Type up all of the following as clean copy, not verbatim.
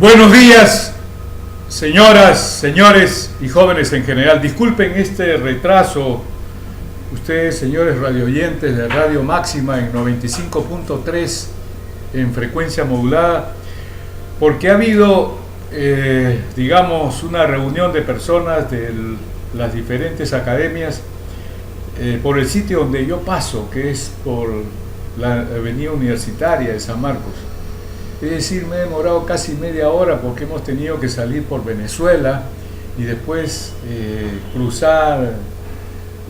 Buenos días, señoras, señores y jóvenes en general. Disculpen este retraso, ustedes, señores radioyentes de Radio Máxima en 95.3 en frecuencia modulada, porque ha habido, digamos, una reunión de personas de las diferentes academias por el sitio donde yo paso, que es por la avenida universitaria de San Marcos. Es decir, me he demorado casi media hora porque hemos tenido que salir por Venezuela y después cruzar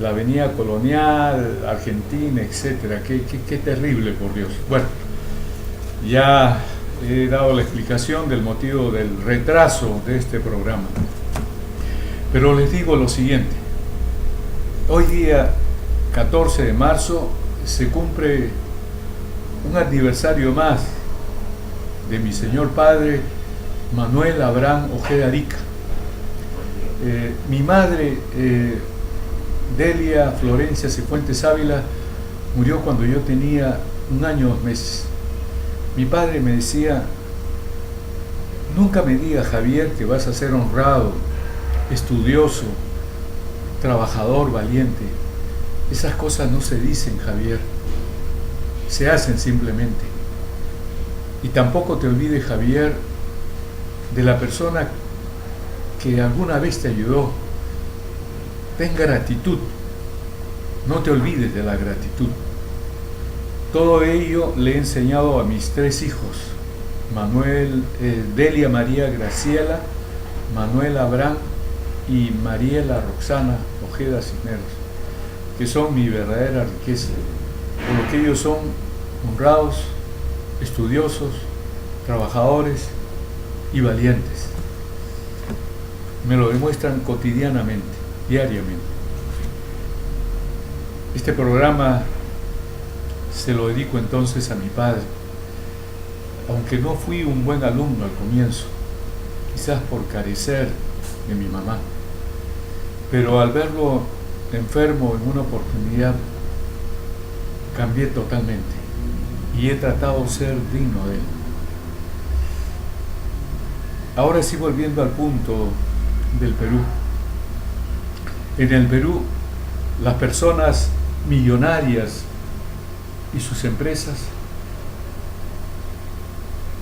la avenida Colonial, Argentina, etcétera. Qué terrible, por Dios. Bueno, ya he dado la explicación del motivo del retraso de este programa. Pero les digo lo siguiente. Hoy día, 14 de marzo, se cumple un aniversario más de mi señor padre Manuel Abraham Ojeda Arica. Mi madre, Delia Florencia Cifuentes Ávila, murió cuando yo tenía 1 año 2 meses. Mi padre me decía: nunca me digas, Javier, que vas a ser honrado, estudioso, trabajador, valiente. Esas cosas no se dicen, Javier, se hacen simplemente. Y tampoco te olvides, Javier, de la persona que alguna vez te ayudó. Ten gratitud, no te olvides de la gratitud. Todo ello le he enseñado a mis 3 hijos, Delia María Graciela, Manuel Abraham y Mariela Roxana Ojeda Cisneros, que son mi verdadera riqueza, por lo que ellos son honrados, estudiosos, trabajadores y valientes. Me lo demuestran cotidianamente, diariamente. Este programa se lo dedico entonces a mi padre, aunque no fui un buen alumno al comienzo, quizás por carecer de mi mamá, pero al verlo enfermo en una oportunidad cambié totalmente y he tratado de ser digno de él. Ahora sí, volviendo al punto del Perú. En el Perú, las personas millonarias y sus empresas,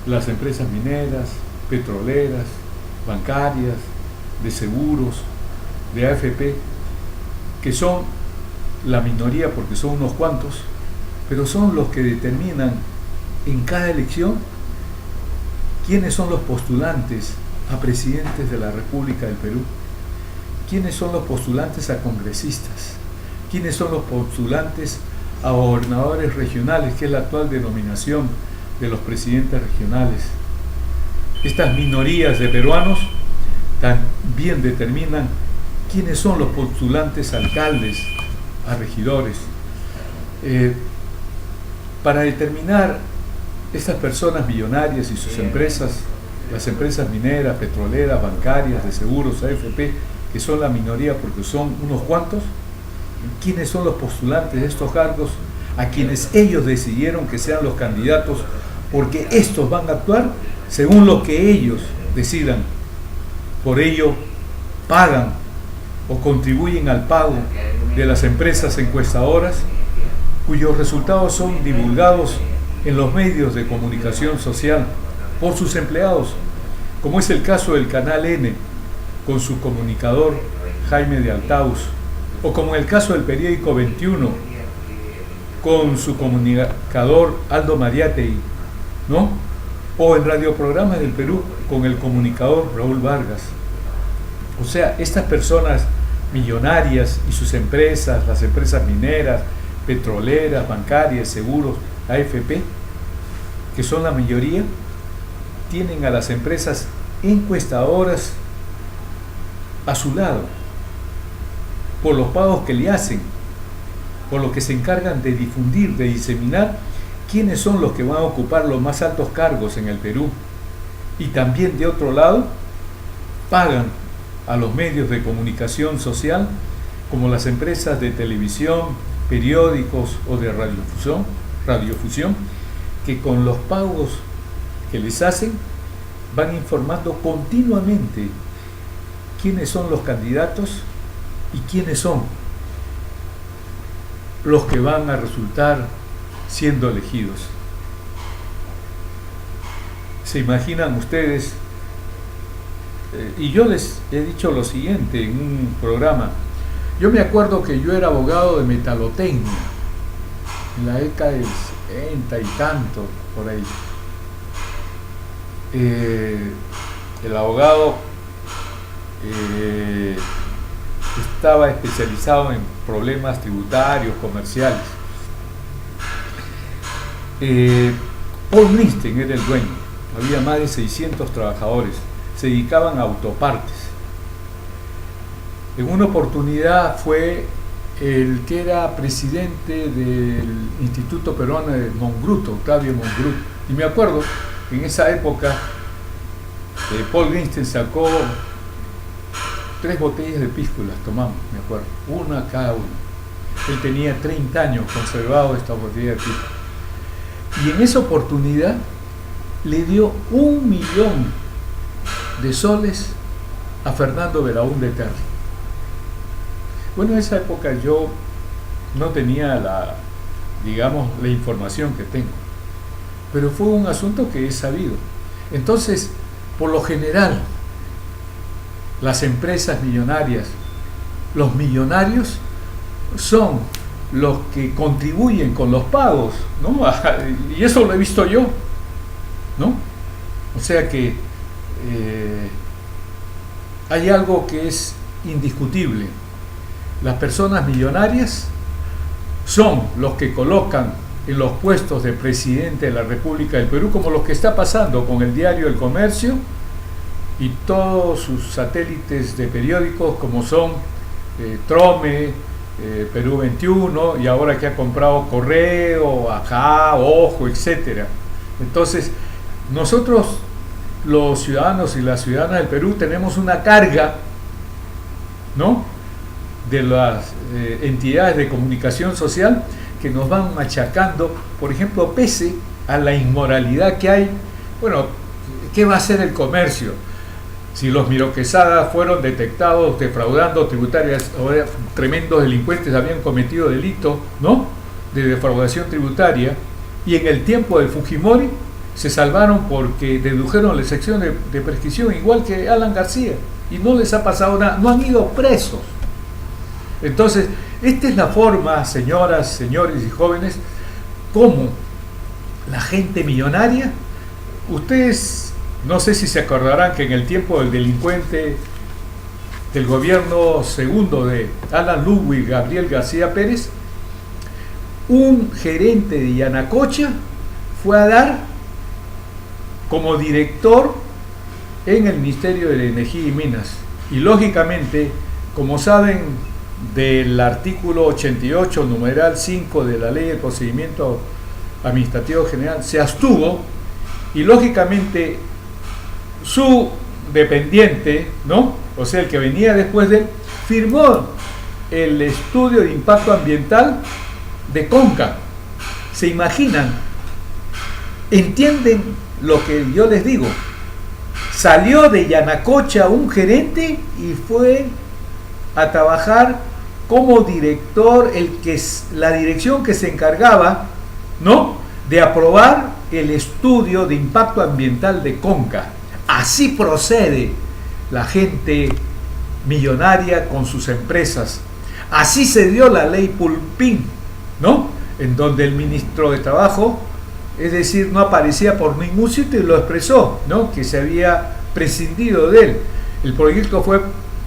las empresas mineras, petroleras, bancarias, de seguros, de AFP, que son la minoría porque son unos cuantos, pero son los que determinan en cada elección quiénes son los postulantes a presidentes de la República del Perú, quiénes son los postulantes a congresistas, quiénes son los postulantes a gobernadores regionales, que es la actual denominación de los presidentes regionales. Estas minorías de peruanos también determinan quiénes son los postulantes a alcaldes, a regidores. Para determinar estas personas millonarias y sus empresas, las empresas mineras, petroleras, bancarias, de seguros, AFP, que son la minoría porque son unos cuantos, ¿quiénes son los postulantes de estos cargos a quienes ellos decidieron que sean los candidatos? Porque estos van a actuar según lo que ellos decidan. Por ello, pagan o contribuyen al pago de las empresas encuestadoras, cuyos resultados son divulgados en los medios de comunicación social por sus empleados, como es el caso del Canal N, con su comunicador Jaime de Altaus, o como en el caso del periódico 21, con su comunicador Aldo Mariátegui, ¿no? O en radioprogramas del Perú, con el comunicador Raúl Vargas. O sea, estas personas millonarias y sus empresas, las empresas mineras, petroleras, bancarias, seguros, AFP, que son la mayoría, tienen a las empresas encuestadoras a su lado, por los pagos que le hacen, por lo que se encargan de difundir, de diseminar quiénes son los que van a ocupar los más altos cargos en el Perú. Y también, de otro lado, pagan a los medios de comunicación social, como las empresas de televisión, periódicos o de radiofusión, que con los pagos que les hacen van informando continuamente quiénes son los candidatos y quiénes son los que van a resultar siendo elegidos. ¿Se imaginan ustedes? Y yo les he dicho lo siguiente en un programa. Yo me acuerdo que yo era abogado de metalotecnia en la década del 70 y tanto, por ahí. El abogado estaba especializado en problemas tributarios, comerciales. Paul Nielsen era el dueño, había más de 600 trabajadores, se dedicaban a autopartes. En una oportunidad fue el que era presidente del Instituto Peruano de Mongruto, Octavio Mongruto, y me acuerdo que en esa época Paul Nielsen sacó 3 botellas de pisco, las tomamos, me acuerdo, una cada una. Él tenía 30 años conservado esta botella de pisco. Y en esa oportunidad le dio 1 millón de soles a Fernando Belaúnde Terry. Bueno, en esa época yo no tenía la información que tengo, pero fue un asunto que he sabido. Entonces, por lo general, las empresas millonarias, los millonarios son los que contribuyen con los pagos, ¿no? Y eso lo he visto yo, ¿no? O sea que hay algo que es indiscutible. Las personas millonarias son los que colocan en los puestos de presidente de la República del Perú, como lo que está pasando con el diario El Comercio y todos sus satélites de periódicos, como son Trome, Perú 21, y ahora que ha comprado Correo, Ajá, Ojo, etcétera. Entonces, nosotros, los ciudadanos y las ciudadanas del Perú, tenemos una carga, ¿no?, de las entidades de comunicación social que nos van machacando, por ejemplo, pese a la inmoralidad que hay. Bueno, ¿qué va a hacer el comercio? Si los Miro Quesada fueron detectados defraudando tributarias, ahora tremendos delincuentes habían cometido delito, ¿no?, de defraudación tributaria, y en el tiempo de Fujimori se salvaron porque dedujeron la excepción de prescripción, igual que Alan García, y no les ha pasado nada, no han ido presos. Entonces, esta es la forma, señoras, señores y jóvenes, como la gente millonaria, ustedes no sé si se acordarán que en el tiempo del delincuente del gobierno segundo de Alan Ludwig Gabriel García Pérez, un gerente de Yanacocha fue a dar como director en el Ministerio de Energía y Minas. Y lógicamente, como saben, del artículo 88, numeral 5 de la Ley de Procedimiento Administrativo General, se abstuvo, y lógicamente su dependiente, ¿no?, o sea, el que venía después de él, firmó el estudio de impacto ambiental de Conca. ¿Se imaginan? ¿Entienden lo que yo les digo? Salió de Yanacocha un gerente y fue a trabajar como director, la dirección que se encargaba, ¿no?, de aprobar el estudio de impacto ambiental de Conca. Así procede la gente millonaria con sus empresas. Así se dio la ley Pulpín, ¿no?, en donde el ministro de Trabajo, es decir, no aparecía por ningún sitio, y lo expresó, ¿no?, que se había prescindido de él. El proyecto fue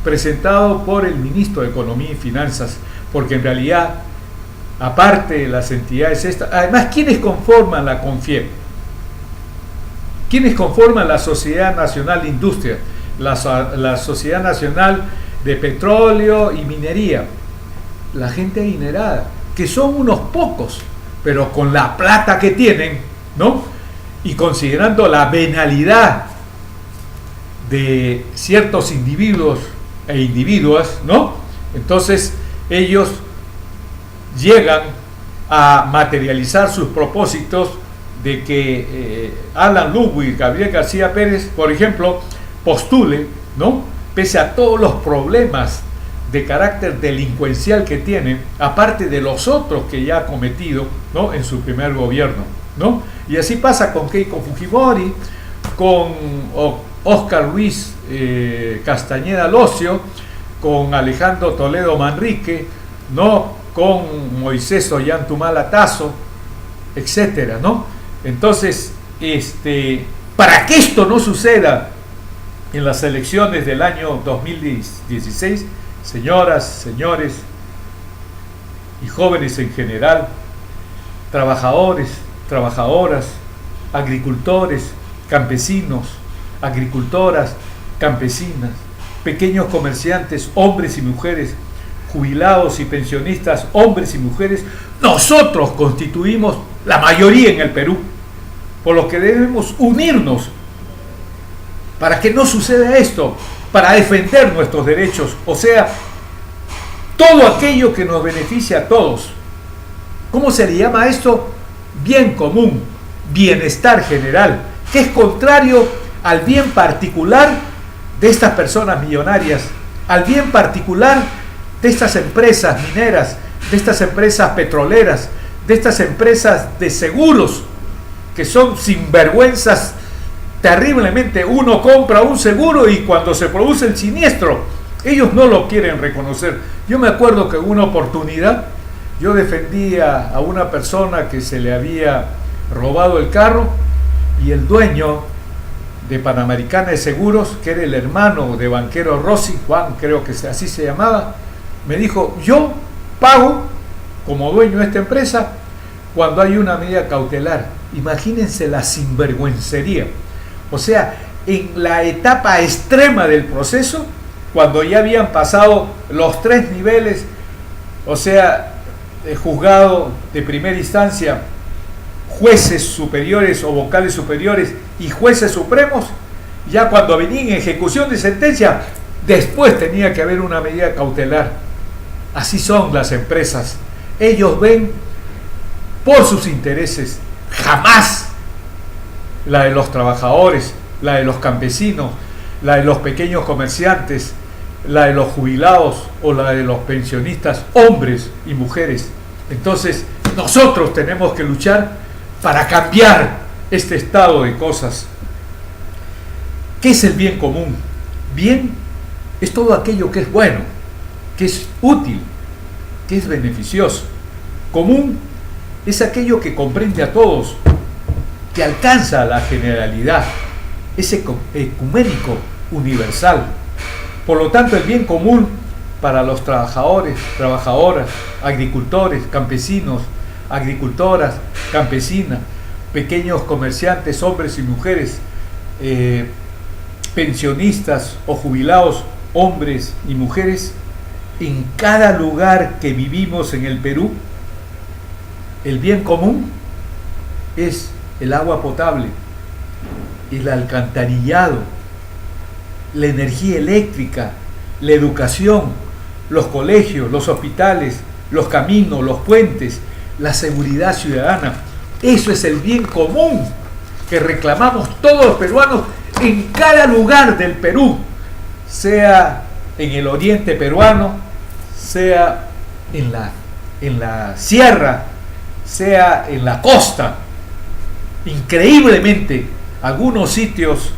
presentado por el ministro de Economía y Finanzas, porque en realidad, aparte de las entidades estas, además, ¿quiénes conforman la CONFIEP? ¿Quiénes conforman la Sociedad Nacional de Industria? La Sociedad Nacional de Petróleo y Minería. La gente adinerada, que son unos pocos, pero con la plata que tienen, ¿no?, y considerando la venalidad de ciertos individuos e individuas, ¿no?, entonces ellos llegan a materializar sus propósitos de que Alan Ludwig, Gabriel García Pérez, por ejemplo, postule, ¿no? Pese a todos los problemas de carácter delincuencial que tiene, aparte de los otros que ya ha cometido, ¿no?, en su primer gobierno, ¿no? Y así pasa con Keiko Fujimori, con Óscar Luis Castañeda Locio, con Alejandro Toledo Manrique, ¿no?, con Moisés Ollantúmala Tasso, etcétera, ¿no? Entonces, para que esto no suceda en las elecciones del año 2016, señoras, señores y jóvenes en general, trabajadores, trabajadoras, agricultores, campesinos, agricultoras, campesinas, pequeños comerciantes, hombres y mujeres, jubilados y pensionistas, hombres y mujeres, nosotros constituimos la mayoría en el Perú, por lo que debemos unirnos para que no suceda esto, para defender nuestros derechos, o sea, todo aquello que nos beneficia a todos. ¿Cómo se le llama esto? Bien común, bienestar general, que es contrario al bien particular de estas personas millonarias, al bien particular de estas empresas mineras, de estas empresas petroleras, de estas empresas de seguros, que son sinvergüenzas terriblemente. Uno compra un seguro y cuando se produce el siniestro, ellos no lo quieren reconocer. Yo me acuerdo que en una oportunidad yo defendía a una persona que se le había robado el carro y el dueño de Panamericana de Seguros, que era el hermano de banquero Rossi, Juan creo que así se llamaba, me dijo: yo pago como dueño de esta empresa cuando hay una medida cautelar. Imagínense la sinvergüencería. O sea, en la etapa extrema del proceso, cuando ya habían pasado los 3 niveles, o sea, juzgado de primera instancia, jueces superiores o vocales superiores y jueces supremos, ya cuando venían en ejecución de sentencia, después tenía que haber una medida cautelar. Así son las empresas. Ellos ven por sus intereses, jamás la de los trabajadores, la de los campesinos, la de los pequeños comerciantes, la de los jubilados o la de los pensionistas, hombres y mujeres. Entonces, nosotros tenemos que luchar para cambiar este estado de cosas. ¿Qué es el bien común? Bien es todo aquello que es bueno, que es útil, que es beneficioso. Común es aquello que comprende a todos, que alcanza a la generalidad, es ecuménico, universal. Por lo tanto, el bien común para los trabajadores, trabajadoras, agricultores, campesinos, agricultoras, campesinas, pequeños comerciantes, hombres y mujeres, pensionistas o jubilados, hombres y mujeres, en cada lugar que vivimos en el Perú, el bien común es el agua potable, el alcantarillado, la energía eléctrica, la educación, los colegios, los hospitales, los caminos, los puentes, la seguridad ciudadana. Eso es el bien común que reclamamos todos los peruanos en cada lugar del Perú, sea en el oriente peruano, sea en la sierra, sea en la costa. Increíblemente, algunos sitios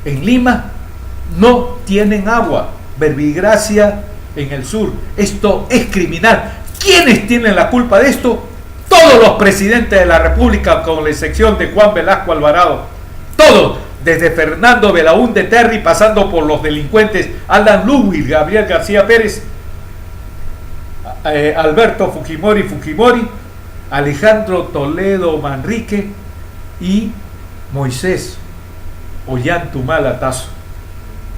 en Lima no tienen agua. Verbigracia en el sur. Esto es criminal. ¿Quiénes tienen la culpa de esto? Todos los presidentes de la República, con la excepción de Juan Velasco Alvarado. Todos, desde Fernando Belaúnde Terry, pasando por los delincuentes Alan Ludwig, Gabriel García Pérez, Alberto Fujimori, Alejandro Toledo Manrique y Moisés Ollantúmala Tasso.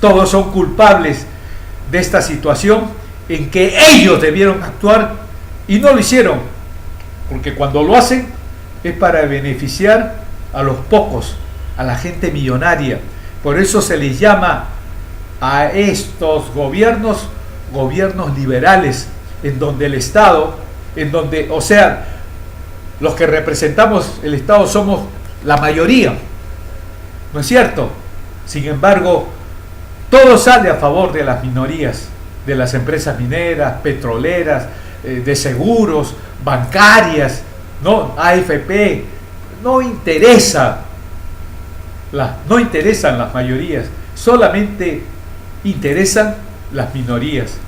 Todos son culpables de esta situación en que ellos debieron actuar y no lo hicieron, porque cuando lo hacen es para beneficiar a los pocos, a la gente millonaria. Por eso se les llama a estos gobiernos liberales, en donde el Estado, o sea, los que representamos el Estado somos la mayoría, ¿no es cierto? Sin embargo, todo sale a favor de las minorías, de las empresas mineras, petroleras, de seguros, bancarias, ¿no? AFP. No interesan las mayorías, solamente interesan las minorías.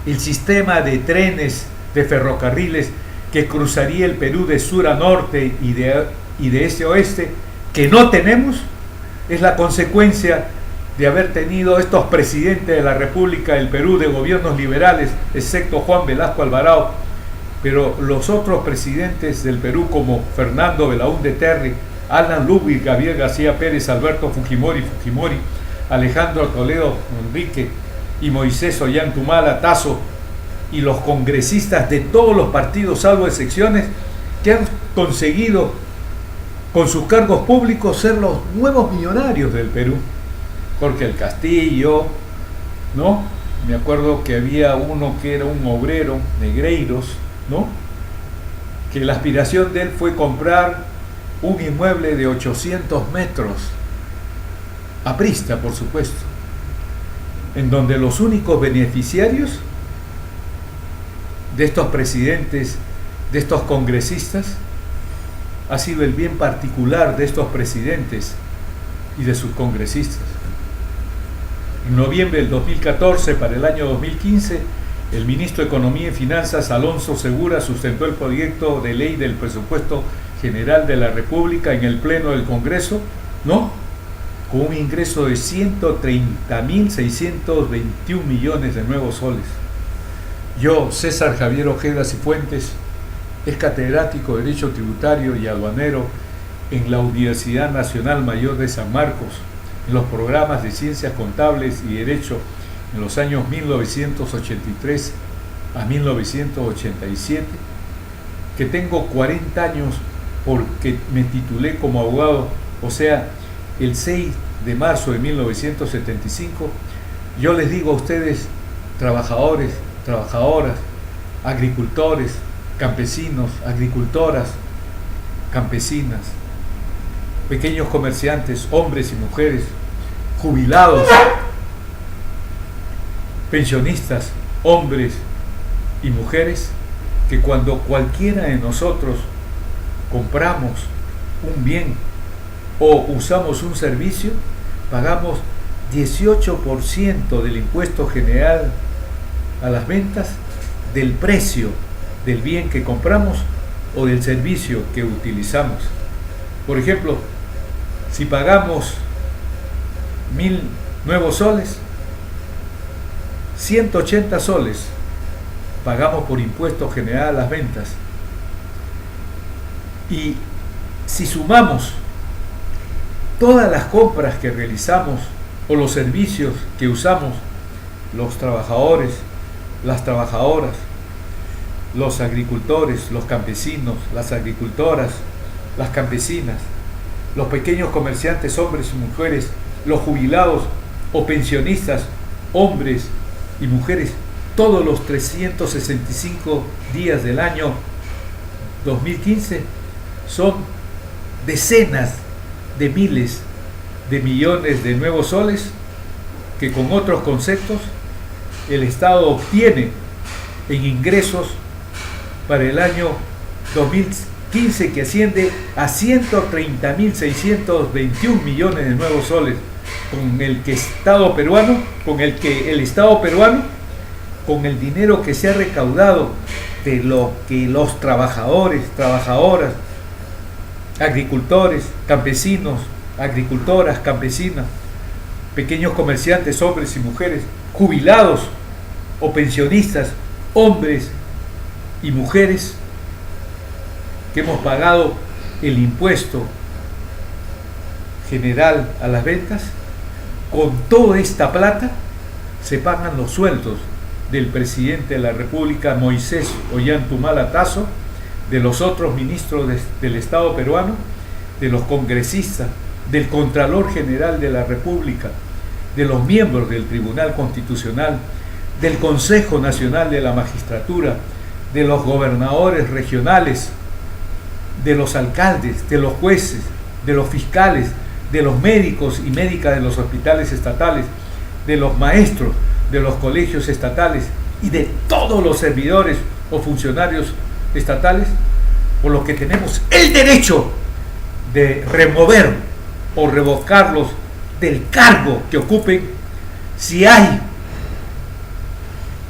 El sistema de trenes, de ferrocarriles que cruzaría el Perú de sur a norte y de este a oeste, que no tenemos, es la consecuencia de haber tenido estos presidentes de la República del Perú de gobiernos liberales, excepto Juan Velasco Alvarado, pero los otros presidentes del Perú como Fernando Belaúnde Terry, Alan Ludwig, Gabriel García Pérez, Alberto Fujimori, Alejandro Toledo Enrique y Moisés Ollantumala Tazo, y los congresistas de todos los partidos, salvo excepciones, que han conseguido con sus cargos públicos ser los nuevos millonarios del Perú. Jorge el Castillo, ¿no? Me acuerdo que había uno que era un obrero, Negreiros, ¿no? Que la aspiración de él fue comprar un inmueble de 800 metros, aprista, por supuesto, en donde los únicos beneficiarios de estos presidentes, de estos congresistas, ha sido el bien particular de estos presidentes y de sus congresistas. En noviembre del 2014, para el año 2015, el ministro de Economía y Finanzas, Alonso Segura, sustentó el proyecto de ley del presupuesto general de la República en el Pleno del Congreso, ¿no? Con un ingreso de 130.621 millones de nuevos soles. Yo, César Javier Ojeda Cifuentes, es catedrático de Derecho Tributario y Aduanero en la Universidad Nacional Mayor de San Marcos, en los programas de Ciencias Contables y Derecho en los años 1983 a 1987, que tengo 40 años porque me titulé como abogado, o sea, el 6 de marzo de 1975, yo les digo a ustedes, trabajadores, trabajadoras, agricultores, campesinos, agricultoras, campesinas, pequeños comerciantes, hombres y mujeres, jubilados, pensionistas, hombres y mujeres, que cuando cualquiera de nosotros compramos un bien o usamos un servicio, pagamos 18% del impuesto general a las ventas del precio del bien que compramos o del servicio que utilizamos. Por ejemplo, si pagamos 1.000 nuevos soles, 180 soles pagamos por impuesto general a las ventas. Y si sumamos todas las compras que realizamos o los servicios que usamos, los trabajadores, las trabajadoras, los agricultores, los campesinos, las agricultoras, las campesinas, los pequeños comerciantes, hombres y mujeres, los jubilados o pensionistas, hombres y mujeres, todos los 365 días del año 2015 son decenas de miles de millones de nuevos soles que con otros conceptos el Estado obtiene en ingresos para el año 2015, que asciende a 130.621 millones de nuevos soles, con el que el Estado peruano, con el dinero que se ha recaudado de lo que los trabajadores, trabajadoras, agricultores, campesinos, agricultoras, campesinas, pequeños comerciantes, hombres y mujeres, jubilados o pensionistas, hombres y mujeres, que hemos pagado el impuesto general a las ventas, con toda esta plata se pagan los sueldos del presidente de la República, Moisés Ollantumala Tazo, de los otros ministros del Estado peruano, de los congresistas, del Contralor General de la República, de los miembros del Tribunal Constitucional, del Consejo Nacional de la Magistratura, de los gobernadores regionales, de los alcaldes, de los jueces, de los fiscales, de los médicos y médicas de los hospitales estatales, de los maestros de los colegios estatales y de todos los servidores o funcionarios estatales, por los que tenemos el derecho de remover o revocarlos del cargo que ocupen si hay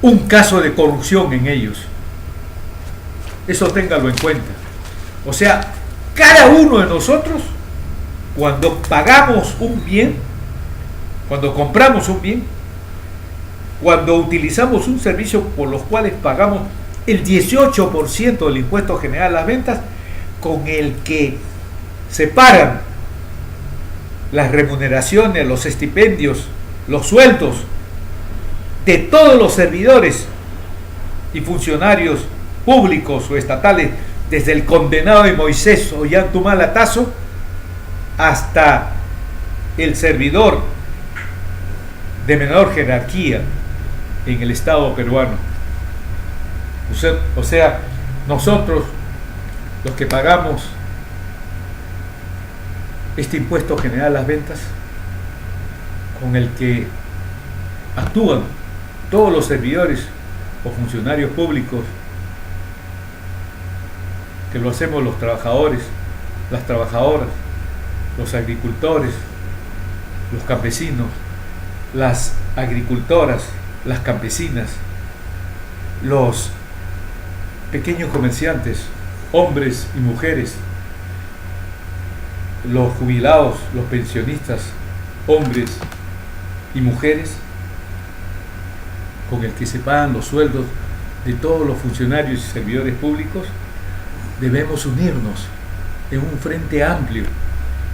un caso de corrupción en ellos. Eso téngalo en cuenta. O sea, cada uno de nosotros, cuando pagamos un bien, cuando compramos un bien, cuando utilizamos un servicio por los cuales pagamos el 18% del impuesto general a las ventas, con el que se pagan las remuneraciones, los estipendios, los sueldos de todos los servidores y funcionarios públicos o estatales, desde el condenado de Moisés Ollantaytamala Tazo hasta el servidor de menor jerarquía en el Estado peruano. O sea, nosotros, los que pagamos este impuesto general a las ventas, con el que actúan todos los servidores o funcionarios públicos, que lo hacemos los trabajadores, las trabajadoras, los agricultores, los campesinos, las agricultoras, las campesinas, los pequeños comerciantes, hombres y mujeres, los jubilados, los pensionistas, hombres y mujeres, con el que se pagan los sueldos de todos los funcionarios y servidores públicos, debemos unirnos en un frente amplio,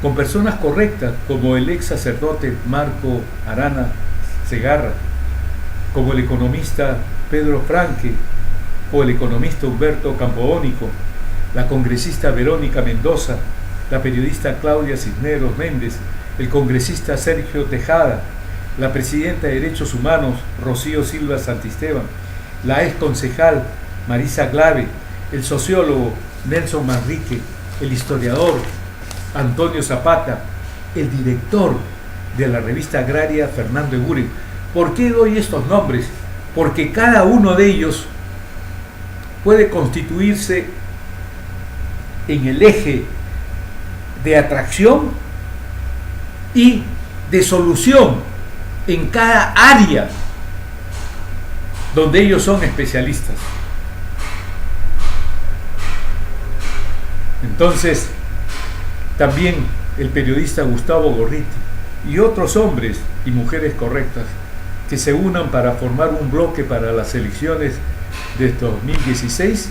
con personas correctas, como el ex sacerdote Marco Arana Segarra, como el economista Pedro Franque, o el economista Humberto Campodónico, la congresista Verónica Mendoza, la periodista Claudia Cisneros Méndez, el congresista Sergio Tejada, la presidenta de Derechos Humanos Rocío Silva Santisteban, la ex concejal Marisa Glave, el sociólogo Nelson Manrique, el historiador Antonio Zapata, el director de la revista agraria Fernando Eguren. ¿Por qué doy estos nombres? Porque cada uno de ellos puede constituirse en el eje de atracción y de solución en cada área donde ellos son especialistas. Entonces, también el periodista Gustavo Gorriti y otros hombres y mujeres correctas que se unan para formar un bloque para las elecciones de 2016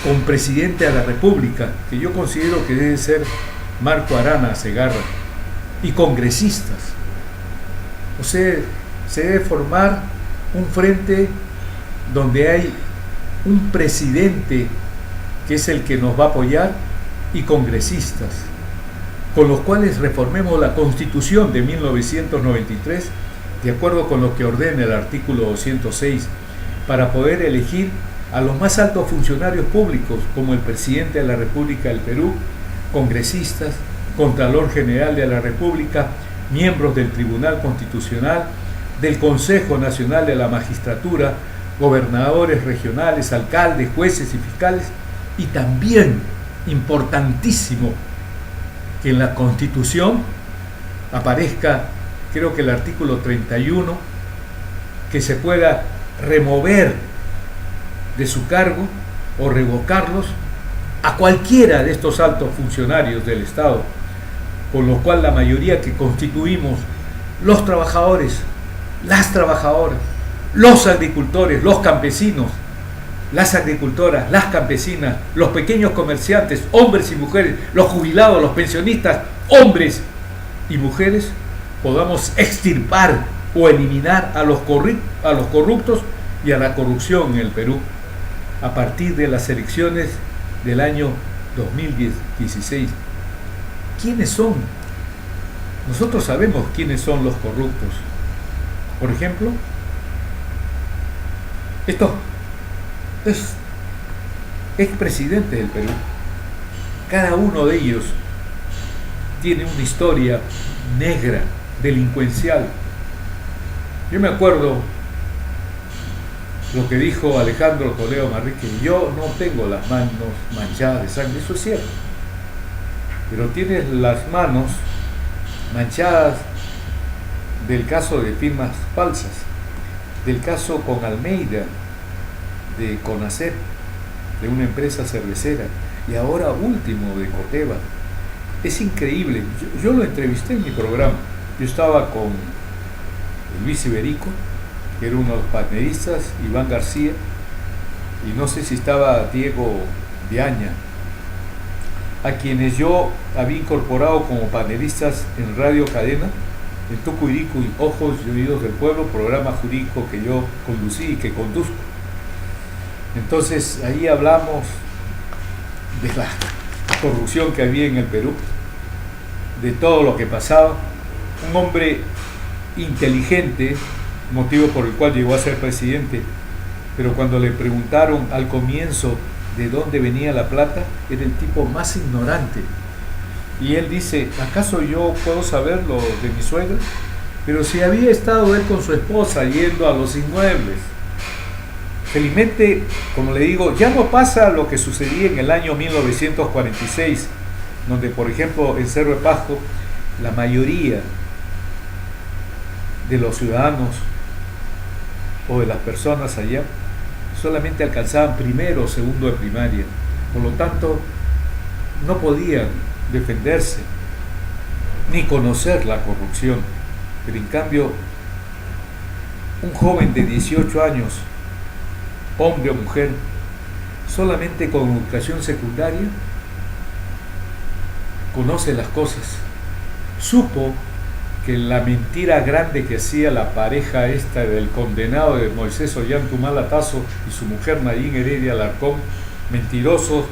con presidente de la República, que yo considero que debe ser Marco Arana Segarra, y congresistas. O sea, se debe formar un frente donde hay un presidente que es el que nos va a apoyar y congresistas, con los cuales reformemos la Constitución de 1993 de acuerdo con lo que ordena el artículo 206, para poder elegir a los más altos funcionarios públicos, como el presidente de la República del Perú, congresistas, Contralor General de la República, miembros del Tribunal Constitucional, del Consejo Nacional de la Magistratura, gobernadores regionales, alcaldes, jueces y fiscales, y también, importantísimo, que en la Constitución aparezca, creo que el artículo 31, que se pueda remover de su cargo o revocarlos a cualquiera de estos altos funcionarios del Estado, con lo cual la mayoría que constituimos los trabajadores, las trabajadoras, los agricultores, los campesinos, las agricultoras, las campesinas, los pequeños comerciantes, hombres y mujeres, los jubilados, los pensionistas, hombres y mujeres, podamos extirpar o eliminar a los corruptos y a la corrupción en el Perú a partir de las elecciones del año 2016. ¿Quiénes son? Nosotros sabemos quiénes son los corruptos. Por ejemplo, estos expresidentes del Perú, Cada uno de ellos tiene una historia negra, delincuencial. Yo me acuerdo lo que dijo Alejandro Toledo Manrique: yo no tengo las manos manchadas de sangre. Eso es cierto, pero tienes las manos manchadas del caso de firmas falsas, del caso con Almeida, de CONACEP, de una empresa cervecera, y ahora último de Coteva. Es increíble. Yo lo entrevisté en mi programa. Yo estaba con Luis Iberico, que era uno de los panelistas, Iván García, y no sé si estaba Diego Viaña, a quienes yo había incorporado como panelistas en Radio Cadena, en Tucuirico y Ojos y Oídos del Pueblo, programa jurídico que yo conducí y que conduzco. Entonces ahí hablamos de la corrupción que había en el Perú, de todo lo que pasaba. Un hombre inteligente, motivo por el cual llegó a ser presidente, pero cuando le preguntaron al comienzo de dónde venía la plata, era el tipo más ignorante. Y él dice: ¿acaso yo puedo saber lo de mi suegra? Pero si había estado él con su esposa yendo a los inmuebles. Felizmente, como le digo, ya no pasa lo que sucedía en el año 1946, donde, por ejemplo, en Cerro de Pasco, la mayoría de los ciudadanos o de las personas allá solamente alcanzaban primero o segundo de primaria. Por lo tanto, no podían defenderse ni conocer la corrupción. Pero en cambio, un joven de 18 años, hombre o mujer, solamente con educación secundaria, conoce las cosas. Supo que la mentira grande que hacía la pareja esta del condenado de Moisés Ollantumal Tazo y su mujer Nayin Heredia Alarcón, mentirosos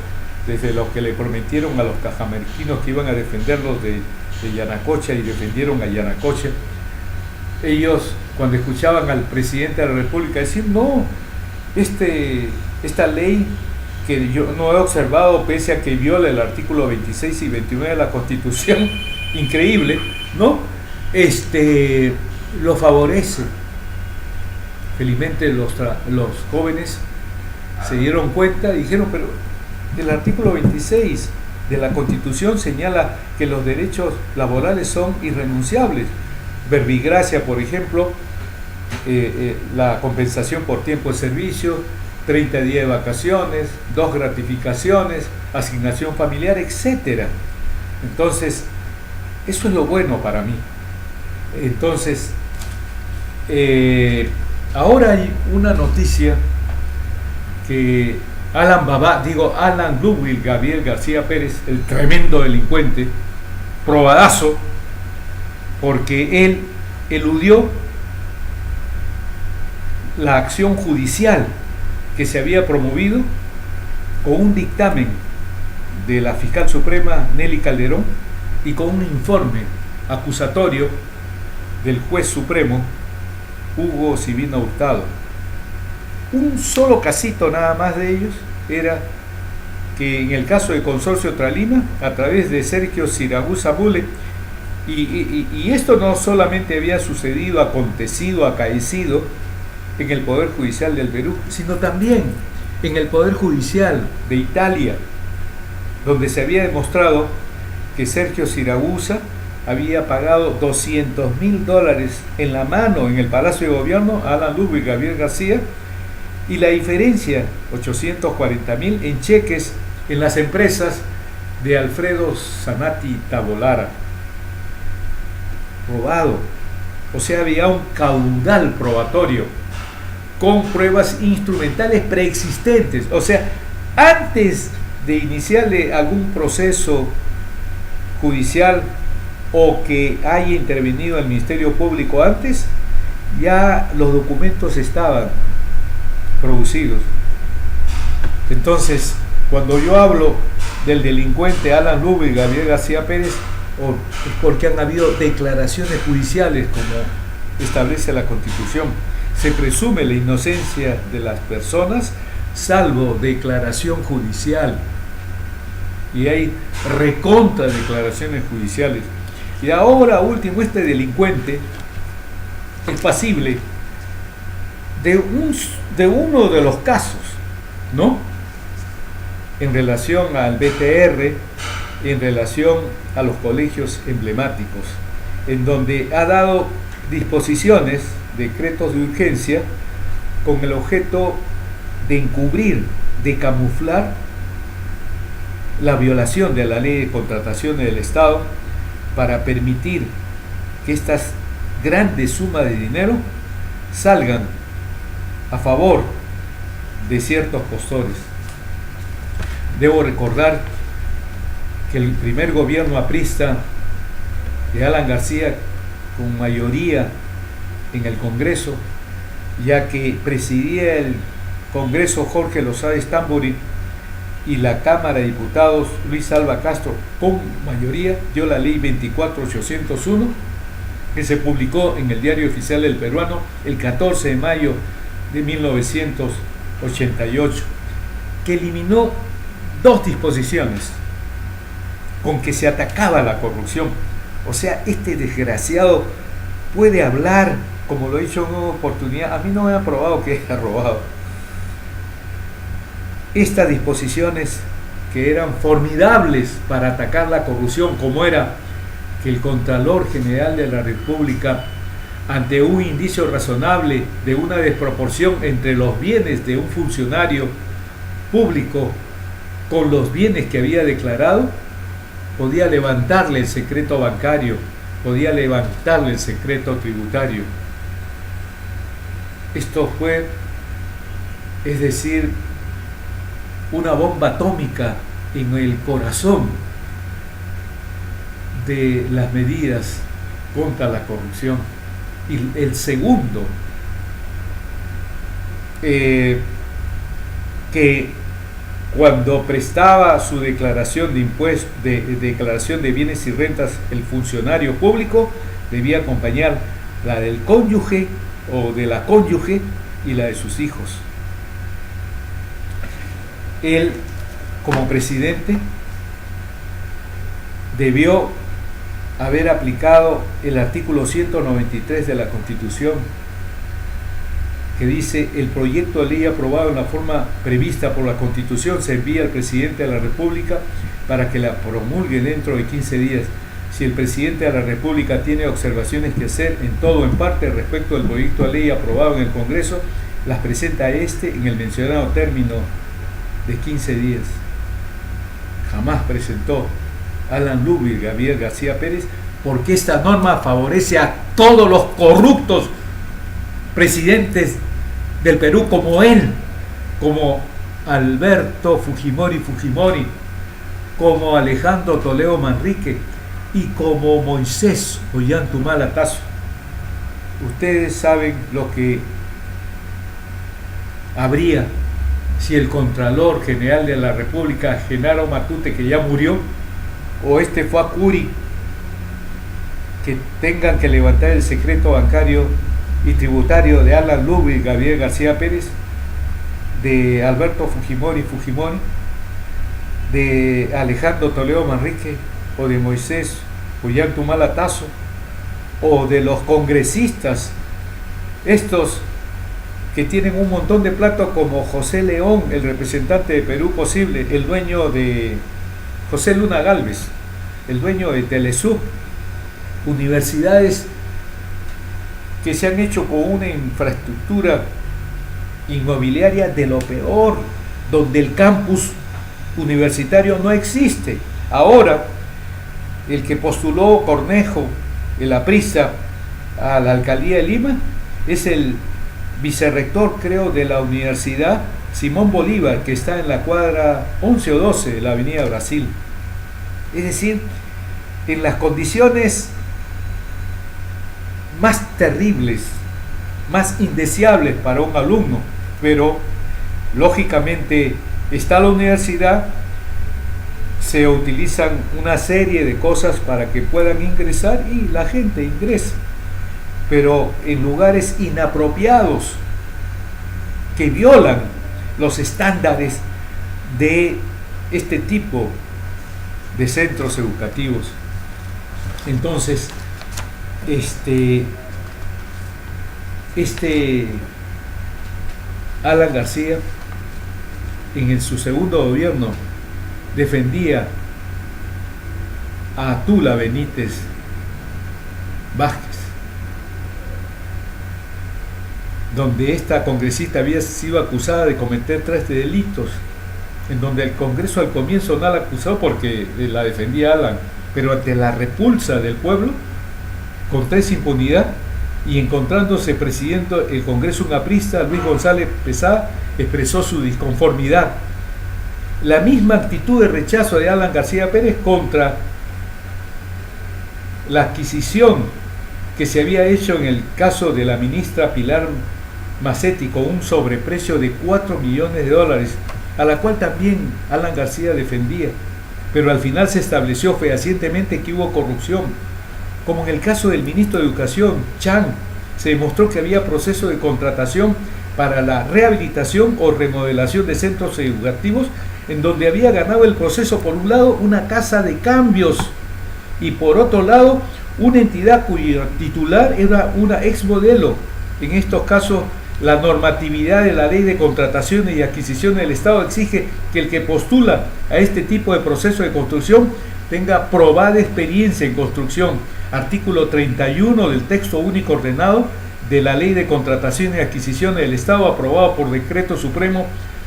desde lo que le prometieron a los cajamarquinos que iban a defenderlos de Yanacocha, y defendieron a Yanacocha. Ellos, cuando escuchaban al presidente de la República decir: no, esta ley que yo no he observado, pese a que viola el artículo 26 y 29 de la Constitución, increíble, ¿no? Lo favorece. Felizmente los jóvenes se dieron cuenta y dijeron: pero el artículo 26 de la Constitución señala que los derechos laborales son irrenunciables. Verbigracia, por ejemplo, la compensación por tiempo de servicio, 30 días de vacaciones, 2 gratificaciones, asignación familiar, etc. Entonces, eso es lo bueno para mí. Entonces, ahora hay una noticia que Alan Ludwig Gabriel García Pérez, el tremendo delincuente, probadazo, porque él eludió la acción judicial que se había promovido con un dictamen de la fiscal suprema Nelly Calderón y con un informe acusatorio del juez supremo Hugo Sibina Hurtado. Un solo casito nada más de ellos era que en el caso de Consorcio Tralima, a través de Sergio Siragusa Bule, y esto no solamente había sucedido, acontecido, acaecido en el Poder Judicial del Perú, sino también en el Poder Judicial de Italia, donde se había demostrado que Sergio Siragusa había pagado $200.000 en la mano en el Palacio de Gobierno a Alan Ludwig Gabriel García, y la diferencia, 840.000, en cheques en las empresas de Alfredo Zanatti Tabolara. Probado. O sea, había un caudal probatorio con pruebas instrumentales preexistentes. O sea, antes de iniciarle algún proceso judicial o que haya intervenido el Ministerio Público antes, ya los documentos estaban producidos. Entonces, cuando yo hablo del delincuente Alan Ludwig Gabriel García Pérez, es porque han habido declaraciones judiciales, como establece la Constitución. Se presume la inocencia de las personas, salvo declaración judicial. y hay recontra declaraciones judiciales. Y ahora último, este delincuente es pasible de uno de los casos, ¿no? En relación al BTR, en relación a los colegios emblemáticos, en donde ha dado disposiciones, decretos de urgencia, con el objeto de encubrir, de camuflar la violación de la ley de contrataciones del Estado para permitir que estas grandes sumas de dinero salgan a favor de ciertos postores. Debo recordar que el primer gobierno aprista de Alan García, con mayoría en el Congreso, ya que presidía el Congreso Jorge Lozada Stamburi y la Cámara de Diputados Luis Alba Castro con mayoría, dio la ley 24801, que se publicó en el Diario Oficial del Peruano el 14 de mayo de 1988, que eliminó dos disposiciones con que se atacaba la corrupción. O sea, este desgraciado puede hablar, como lo he dicho en una oportunidad, a mí no me ha probado que haya robado. Estas disposiciones que eran formidables para atacar la corrupción, como era que el Contralor General de la República, ante un indicio razonable de una desproporción entre los bienes de un funcionario público con los bienes que había declarado, podía levantarle el secreto bancario, podía levantarle el secreto tributario. Esto fue, es decir, una bomba atómica en el corazón de las medidas contra la corrupción. Y el segundo, que cuando prestaba su declaración de impuestos, declaración de bienes y rentas, el funcionario público debía acompañar la del cónyuge o de la cónyuge y la de sus hijos. Él, como presidente, debió haber aplicado el artículo 193 de la Constitución, que dice: el proyecto de ley aprobado en la forma prevista por la Constitución se envía al presidente de la República para que la promulgue dentro de 15 días. Si el presidente de la República tiene observaciones que hacer en todo o en parte respecto del proyecto de ley aprobado en el Congreso, las presenta a este en el mencionado término de 15 días. Jamás presentó Alan Lubir Gabriel García Pérez, porque esta norma favorece a todos los corruptos presidentes del Perú, como él, como Alberto Fujimori, como Alejandro Toledo Manrique y como Moisés Ollantaytamala Tasso. Ustedes saben lo que habría si el Contralor General de la República, Genaro Matute, que ya murió, o este fue a Curi, que tengan que levantar el secreto bancario y tributario de Alan Lubir Gabriel García Pérez, de Alberto Fujimori, de Alejandro Toledo Manrique, o de Moisés Ollantaytamala Tasso, o de los congresistas estos que tienen un montón de plata, como José León, el representante de Perú Posible, el dueño de José Luna Gálvez, el dueño de Telesub, universidades que se han hecho con una infraestructura inmobiliaria de lo peor, donde el campus universitario no existe. Ahora, el que postuló Cornejo, el aprista, a la alcaldía de Lima, es el vicerrector, creo, de la Universidad Simón Bolívar, que está en la cuadra 11 o 12 de la Avenida Brasil. Es decir, en las condiciones más terribles, más indeseables para un alumno, pero lógicamente está la universidad, se utilizan una serie de cosas para que puedan ingresar y la gente ingresa, pero en lugares inapropiados que violan los estándares de este tipo de centros educativos. Entonces, Alan García, su segundo gobierno, defendía a Tula Benítez Vázquez, donde esta congresista había sido acusada de cometer 3 delitos, en donde el Congreso al comienzo no la acusó porque la defendía Alan, pero ante la repulsa del pueblo, con 3 impunidad, y encontrándose presidiendo el Congreso un aprista, Luis González Pesá expresó su disconformidad. La misma actitud de rechazo de Alan García Pérez contra la adquisición que se había hecho en el caso de la ministra Pilar Macetti con un sobreprecio de $4 millones, a la cual también Alan García defendía, pero al final se estableció fehacientemente que hubo corrupción. Como en el caso del ministro de Educación, Chan, se demostró que había proceso de contratación para la rehabilitación o remodelación de centros educativos, en donde había ganado el proceso, por un lado, una casa de cambios, y por otro lado, una entidad cuyo titular era una ex modelo. En estos casos, la normatividad de la ley de contrataciones y adquisiciones del Estado exige que el que postula a este tipo de proceso de construcción tenga probada experiencia en construcción. Artículo 31 del texto único ordenado de la Ley de Contrataciones y Adquisiciones del Estado, aprobado por Decreto Supremo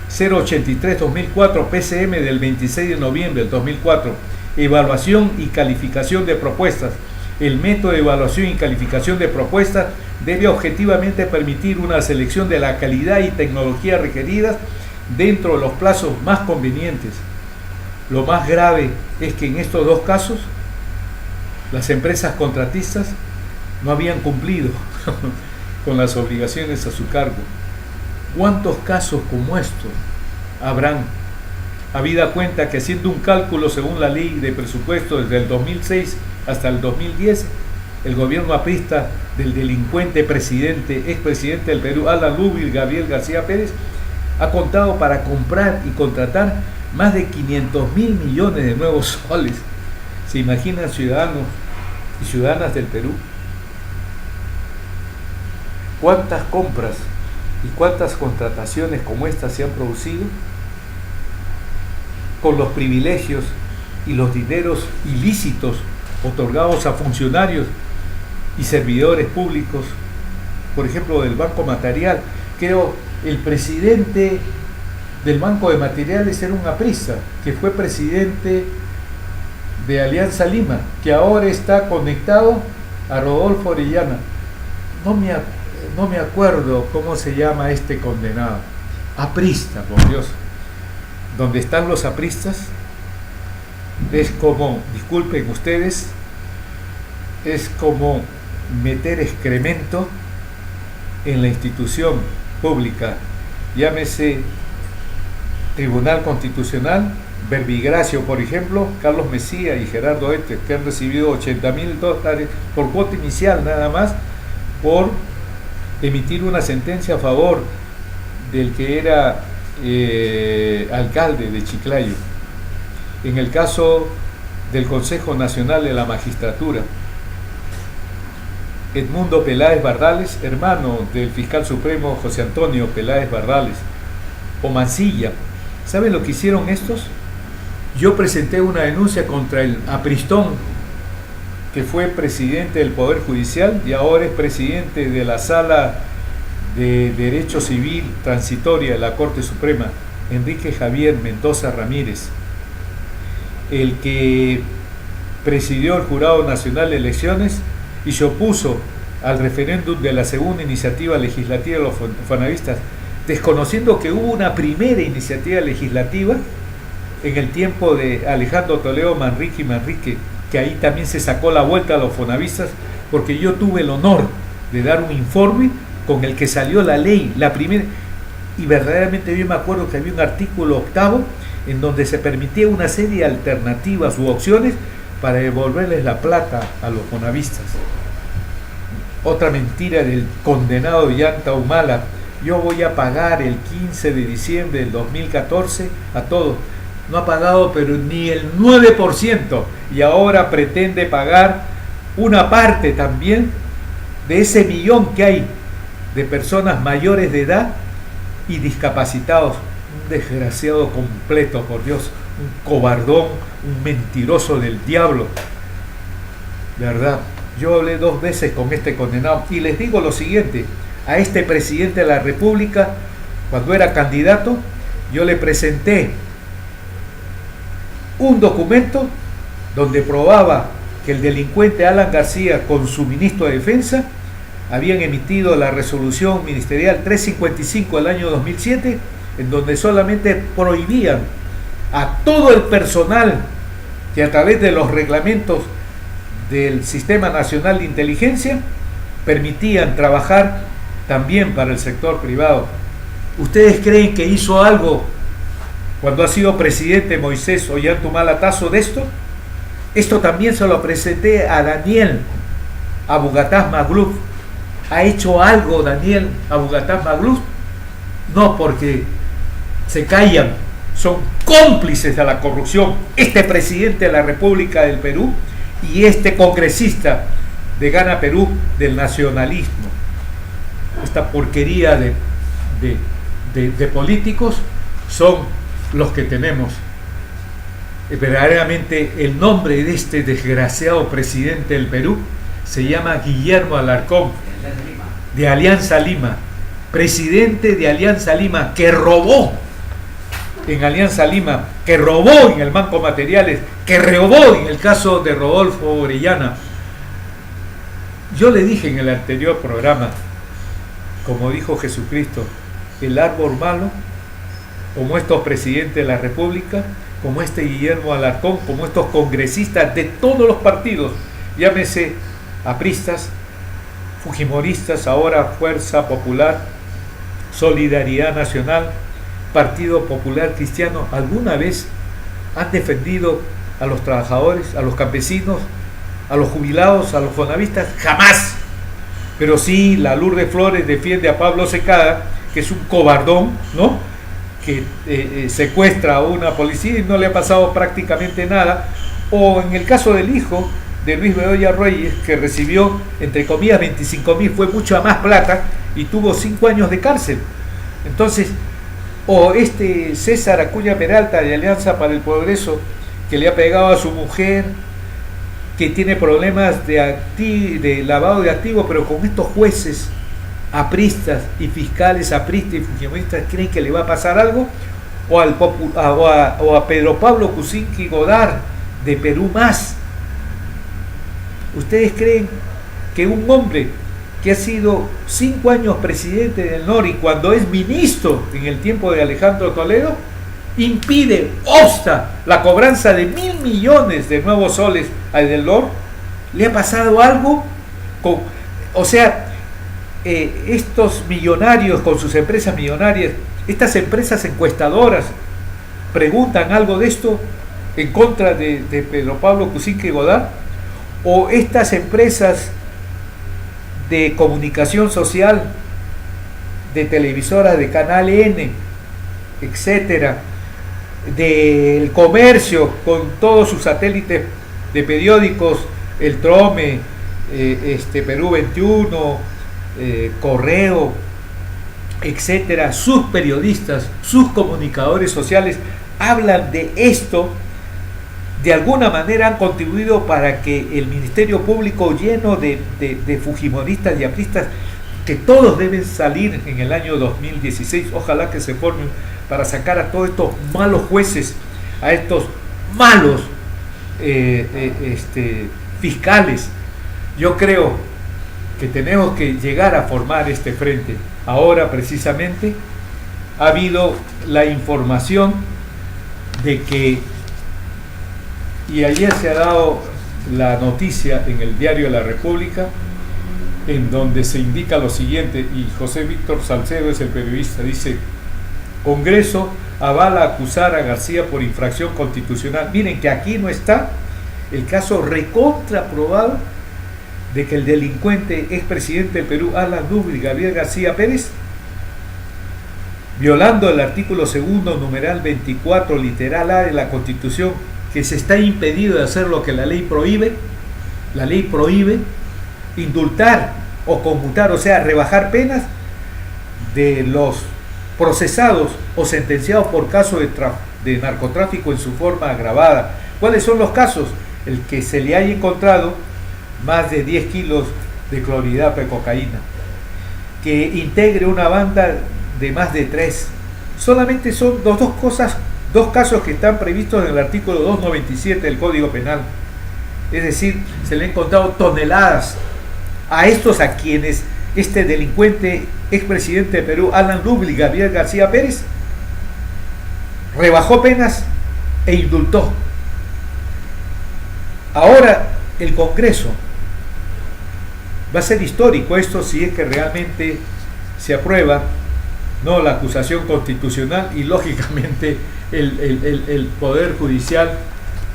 083-2004 PCM del 26 de noviembre del 2004. Evaluación y calificación de propuestas. El método de evaluación y calificación de propuestas debe objetivamente permitir una selección de la calidad y tecnología requeridas dentro de los plazos más convenientes. Lo más grave es que en estos 2 casos las empresas contratistas no habían cumplido con las obligaciones a su cargo. ¿Cuántos casos como estos habrán? Habida cuenta que, haciendo un cálculo según la ley de presupuesto desde el 2006 hasta el 2010, el gobierno aprista del delincuente expresidente del Perú, Alan Lubir Gabriel García Pérez, ha contado para comprar y contratar más de 500.000 millones de nuevos soles. ¿Se imaginan, ciudadanos y ciudadanas del Perú, cuántas compras y cuántas contrataciones como estas se han producido con los privilegios y los dineros ilícitos otorgados a funcionarios y servidores públicos? Por ejemplo, del Banco Material, creo el presidente del Banco de Materiales era un aprista, que fue presidente de Alianza Lima, que ahora está conectado a Rodolfo Orellana. No me acuerdo cómo se llama este condenado. Aprista, por Dios. Donde están los apristas, es como, disculpen ustedes, es como meter excremento en la institución pública, llámese Tribunal Constitucional, Verbigracio, por ejemplo, Carlos Mesía y Gerardo Etter, que han recibido $80.000 por cuota inicial nada más, por emitir una sentencia a favor del que era alcalde de Chiclayo. En el caso del Consejo Nacional de la Magistratura, Edmundo Peláez Bardales, hermano del fiscal supremo José Antonio Peláez Bardales, o Mancilla. ¿Saben lo que hicieron estos? Yo presenté una denuncia contra el apristón, que fue presidente del Poder Judicial y ahora es presidente de la Sala de Derecho Civil Transitoria de la Corte Suprema, Enrique Javier Mendoza Ramírez, el que presidió el Jurado Nacional de Elecciones y se opuso al referéndum de la segunda iniciativa legislativa de los fonavistas, desconociendo que hubo una primera iniciativa legislativa en el tiempo de Alejandro Toledo Manrique, que ahí también se sacó la vuelta a los fonavistas, porque yo tuve el honor de dar un informe con el que salió la ley, la primera, y verdaderamente yo me acuerdo que había un artículo 8º en donde se permitía una serie de alternativas u opciones para devolverles la plata a los fonavistas. Otra mentira del condenado Yanta Humala: yo voy a pagar el 15 de diciembre del 2014 a todos. no ha pagado pero ni el 9%, y ahora pretende pagar una parte también de ese millón que hay de personas mayores de edad y discapacitados. Un desgraciado completo, por Dios, un cobardón, un mentiroso del diablo. De verdad, yo hablé 2 veces con este condenado y les digo lo siguiente: a este presidente de la República, cuando era candidato, yo le presenté un documento donde probaba que el delincuente Alan García con su ministro de Defensa habían emitido la resolución ministerial 355 del año 2007, en donde solamente prohibían a todo el personal que a través de los reglamentos del Sistema Nacional de Inteligencia permitían trabajar también para el sector privado. ¿Ustedes creen que hizo algo cuando ha sido presidente Moisés Ollanta Humala de esto? Esto también se lo presenté a Daniel Abu-Ghazal Magluf. ¿Ha hecho algo Daniel Abu-Ghazal Magluf? No, porque se callan, son cómplices de la corrupción. Este presidente de la República del Perú y este congresista de Gana Perú del nacionalismo. Esta porquería de políticos son los que tenemos. Verdaderamente el nombre de este desgraciado presidente del Perú se llama Guillermo Alarcón, de Alianza Lima, presidente de Alianza Lima, que robó en Alianza Lima, que robó en el Banco Materiales, que robó en el caso de Rodolfo Orellana. Yo le dije en el anterior programa, como dijo Jesucristo, el árbol malo, como estos presidentes de la República, como este Guillermo Alarcón, como estos congresistas de todos los partidos, llámese apristas, fujimoristas, ahora Fuerza Popular, Solidaridad Nacional, Partido Popular Cristiano, ¿alguna vez han defendido a los trabajadores, a los campesinos, a los jubilados, a los fonavistas? Jamás. Pero sí, la Lourdes Flores defiende a Pablo Secada, que es un cobardón, ¿no?, que secuestra a una policía y no le ha pasado prácticamente nada. O en el caso del hijo de Luis Bedoya Reyes, que recibió, entre comillas, 25.000, fue mucha más plata y tuvo 5 años de cárcel. Entonces, o este César Acuña Peralta de Alianza para el Progreso, que le ha pegado a su mujer, que tiene problemas de lavado de activos, pero con estos jueces apristas y fiscales apristas y fujimoristas, ¿creen que le va a pasar algo? O a Pedro Pablo Kuczynski Godard de Perú Más. ¿Ustedes creen que un hombre que ha sido 5 años presidente del NOR y cuando es ministro en el tiempo de Alejandro Toledo, impide, obsta la cobranza de 1.000 millones de nuevos soles al del NOR? ¿Le ha pasado algo? O sea, estos millonarios con sus empresas millonarias, estas empresas encuestadoras, preguntan algo de esto en contra de Pedro Pablo Kuczynski Godard, o estas empresas de comunicación social, de televisoras de Canal N, etcétera, del comercio con todos sus satélites de periódicos, el Trome, Perú 21, Correo, etcétera, sus periodistas, sus comunicadores sociales hablan de esto. De alguna manera han contribuido para que el Ministerio Público, lleno de fujimoristas y apristas, que todos deben salir en el año 2016, ojalá que se formen para sacar a todos estos malos jueces, a estos malos fiscales. Yo creo que tenemos que llegar a formar este frente. Ahora precisamente ha habido la información de que, y ayer se ha dado la noticia en el diario La República, en donde se indica lo siguiente, y José Víctor Salcedo es el periodista, dice: Congreso avala acusar a García por infracción constitucional. Miren que aquí no está el caso recontraprobado de que el delincuente expresidente del Perú, Alan Dubri Gabriel García Pérez, violando el artículo segundo, numeral 24, literal A de la Constitución, que se está impedido de hacer lo que la ley prohíbe indultar o conmutar, o sea, rebajar penas de los procesados o sentenciados por caso de narcotráfico en su forma agravada. ¿Cuáles son los casos? El que se le haya encontrado más de 10 kilos de clorhidrato de cocaína, que integre una banda de más de 3. Solamente son dos casos que están previstos en el artículo 297 del Código Penal. Es decir, se le han encontrado toneladas a quienes este delincuente expresidente de Perú, Alan Rubli Gabriel García Pérez, rebajó penas e indultó. Ahora el Congreso va a ser histórico esto si es que realmente se aprueba, no la acusación constitucional, y lógicamente el Poder Judicial,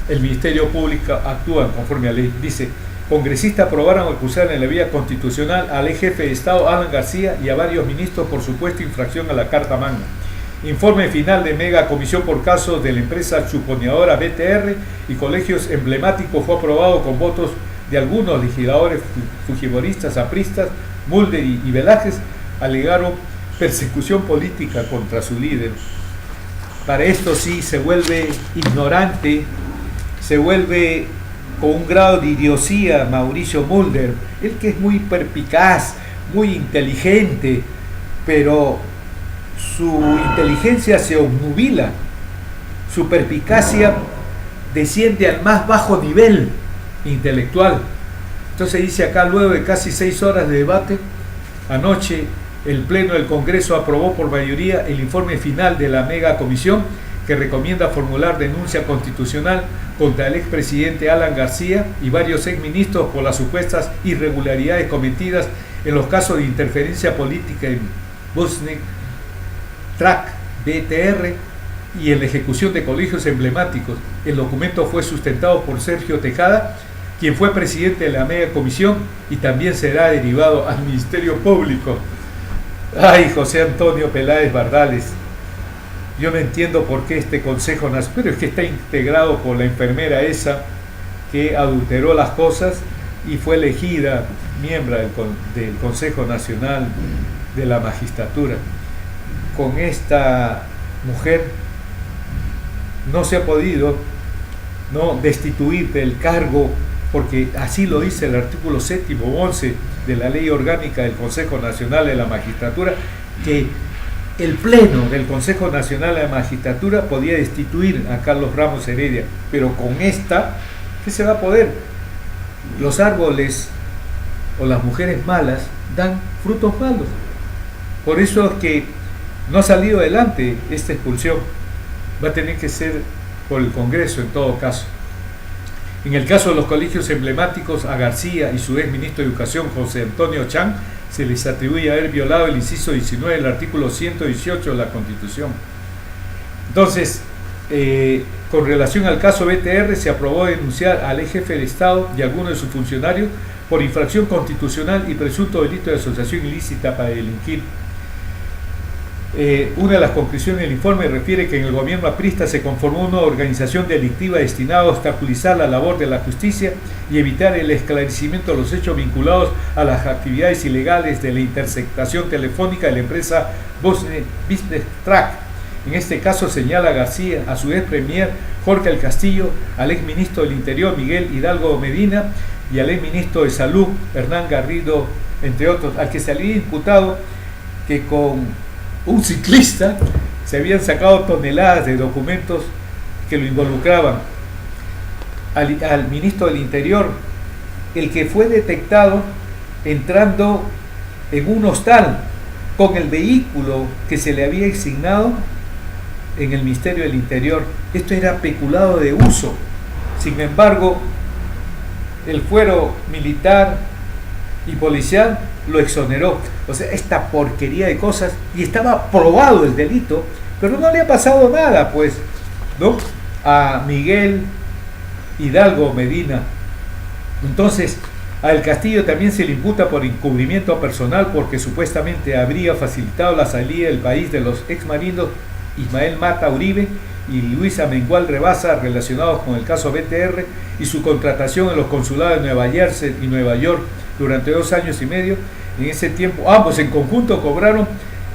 el Ministerio Público actúan conforme a ley. Dice: congresistas aprobaron acusar en la vía constitucional al ex jefe de Estado Alan García y a varios ministros por supuesta infracción a la Carta Magna. Informe final de mega comisión por casos de la empresa chuponeadora BTR y colegios emblemáticos fue aprobado con votos de algunos legisladores fujimoristas, apristas. Mulder y Velázquez alegaron persecución política contra su líder. Para esto sí se vuelve ignorante, se vuelve con un grado de idiosía Mauricio Mulder, él que es muy perspicaz, muy inteligente, pero su inteligencia se obnubila, su perspicacia desciende al más bajo nivel intelectual. Entonces dice acá: luego de casi 6 horas de debate, anoche el Pleno del Congreso aprobó por mayoría el informe final de la mega comisión que recomienda formular denuncia constitucional contra el expresidente Alan García y varios exministros por las supuestas irregularidades cometidas en los casos de interferencia política en Bushnell Track BTR y en la ejecución de colegios emblemáticos. El documento fue sustentado por Sergio Tejada, quien fue presidente de la mega comisión y también será derivado al Ministerio Público. Ay, José Antonio Peláez Bardales, yo no entiendo por qué este Consejo Nacional, pero es que está integrado por la enfermera esa que adulteró las cosas y fue elegida miembro del Consejo Nacional de la Magistratura. Con esta mujer no se ha podido destituir del cargo, porque así lo dice el artículo 7º, 11 de la Ley Orgánica del Consejo Nacional de la Magistratura, que el Pleno del Consejo Nacional de la Magistratura podía destituir a Carlos Ramos Heredia, pero con esta, ¿qué se va a poder? Los árboles o las mujeres malas dan frutos malos. Por eso es que no ha salido adelante esta expulsión. Va a tener que ser por el Congreso en todo caso. En el caso de los colegios emblemáticos, a García y su ex ministro de Educación, José Antonio Chang, se les atribuye haber violado el inciso 19 del artículo 118 de la Constitución. Entonces, con relación al caso BTR, se aprobó denunciar al ex jefe de Estado y a algunos de sus funcionarios por infracción constitucional y presunto delito de asociación ilícita para delinquir. Una de las conclusiones del informe refiere que en el gobierno aprista se conformó una organización delictiva destinada a obstaculizar la labor de la justicia y evitar el esclarecimiento de los hechos vinculados a las actividades ilegales de la interceptación telefónica de la empresa Business Track. En este caso señala García a su ex premier Jorge El Castillo, al ex ministro del Interior Miguel Hidalgo Medina y al ex ministro de Salud Hernán Garrido, entre otros, al que se había imputado que con un ciclista se habían sacado toneladas de documentos que lo involucraban. Al ministro del Interior, el que fue detectado entrando en un hostal con el vehículo que se le había asignado en el Ministerio del Interior. Esto era peculado de uso. Sin embargo, el fuero militar y policial lo exoneró. O sea, esta porquería de cosas, y estaba probado el delito, pero no le ha pasado nada, pues, ¿no? A Miguel Hidalgo Medina. Entonces, A El Castillo también se le imputa por encubrimiento personal porque supuestamente habría facilitado la salida del país de los exmarinos Ismael Mata Uribe y Luis Amengual Rebasa relacionados con el caso BTR y su contratación en los consulados de Nueva Jersey y Nueva York durante 2 años y medio. En ese tiempo ambos en conjunto cobraron